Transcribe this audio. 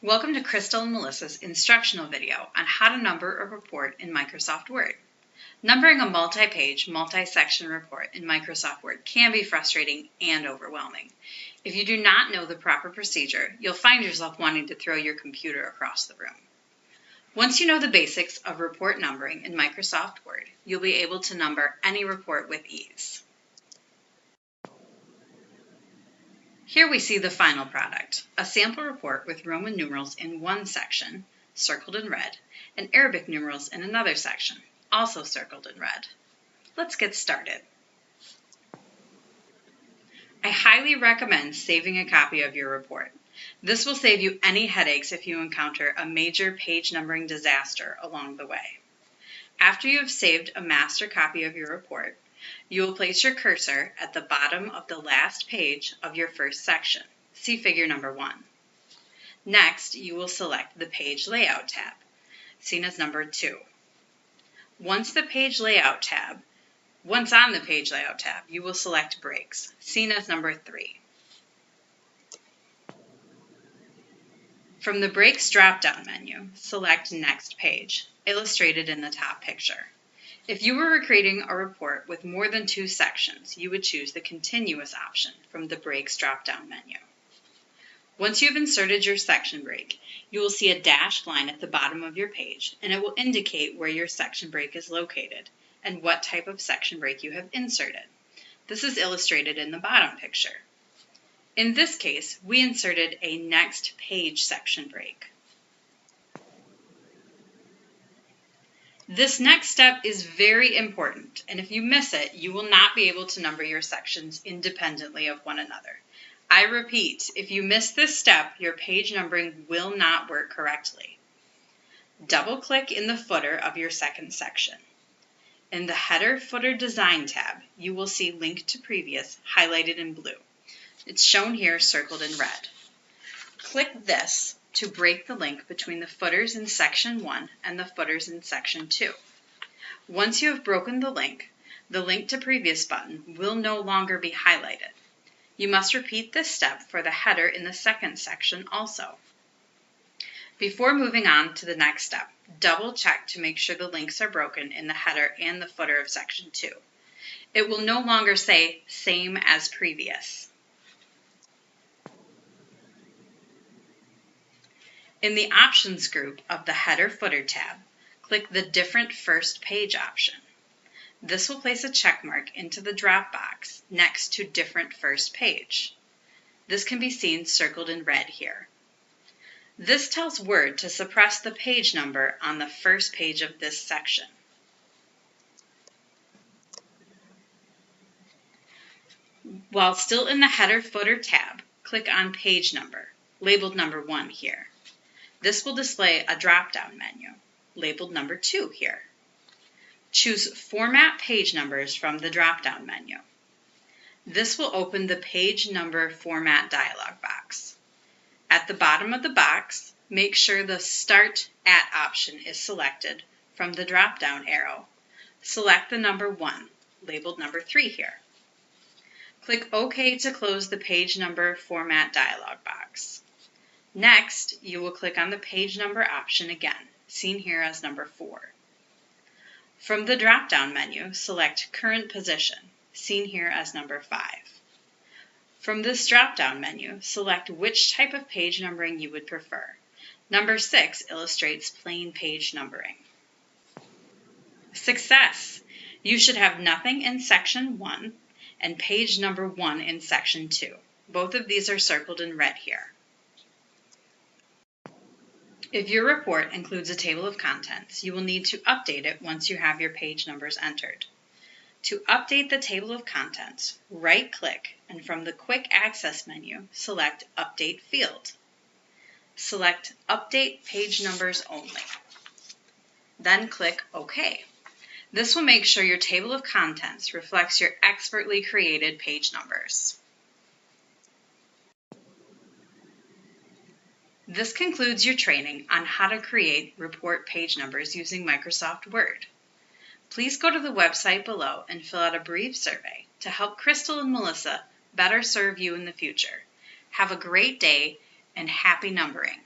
Welcome to Crystal and Melissa's instructional video on how to number a report in Microsoft Word. Numbering a multi-page, multi-section report in Microsoft Word can be frustrating and overwhelming. If you do not know the proper procedure, you'll find yourself wanting to throw your computer across the room. Once you know the basics of report numbering in Microsoft Word, you'll be able to number any report with ease. Here we see the final product, a sample report with Roman numerals in one section, circled in red, and Arabic numerals in another section, also circled in red. Let's get started. I highly recommend saving a copy of your report. This will save you any headaches if you encounter a major page numbering disaster along the way. After you have saved a master copy of your report, you will place your cursor at the bottom of the last page of your first section. See figure number 1. Next, you will select the Page Layout tab, seen as number 2. Once on the Page Layout tab, you will select Breaks, seen as number 3. From the Breaks drop-down menu, select Next Page, illustrated in the top picture. If you were creating a report with more than 2 sections, you would choose the Continuous option from the Breaks drop-down menu. Once you have inserted your section break, you will see a dashed line at the bottom of your page, and it will indicate where your section break is located and what type of section break you have inserted. This is illustrated in the bottom picture. In this case, we inserted a Next Page section break. This next step is very important, and if you miss it, you will not be able to number your sections independently of one another. I repeat, if you miss this step, your page numbering will not work correctly. Double-click in the footer of your second section. In the Header Footer Design tab, you will see Link to Previous highlighted in blue. It's shown here circled in red. Click this to break the link between the footers in Section 1 and the footers in Section 2. Once you have broken the Link to Previous button will no longer be highlighted. You must repeat this step for the header in the second section also. Before moving on to the next step, double check to make sure the links are broken in the header and the footer of Section 2. It will no longer say Same as Previous. In the Options group of the Header Footer tab, click the Different First Page option. This will place a check mark into the drop box next to Different First Page. This can be seen circled in red here. This tells Word to suppress the page number on the first page of this section. While still in the Header Footer tab, click on Page Number, labeled number 1 here. This will display a drop-down menu, labeled number 2 here. Choose Format Page Numbers from the drop-down menu. This will open the Page Number Format dialog box. At the bottom of the box, make sure the Start At option is selected from the drop-down arrow. Select the number 1, labeled number 3 here. Click OK to close the Page Number Format dialog box. Next, you will click on the Page Number option again, seen here as number 4. From the drop-down menu, select Current Position, seen here as number 5. From this drop-down menu, select which type of page numbering you would prefer. Number 6 illustrates plain page numbering. Success! You should have nothing in Section 1 and page number 1 in Section 2. Both of these are circled in red here. If your report includes a table of contents, you will need to update it once you have your page numbers entered. To update the table of contents, right-click and from the Quick Access menu, select Update Field. Select Update Page Numbers Only. Then click OK. This will make sure your table of contents reflects your expertly created page numbers. This concludes your training on how to create report page numbers using Microsoft Word. Please go to the website below and fill out a brief survey to help Crystal and Melissa better serve you in the future. Have a great day and happy numbering.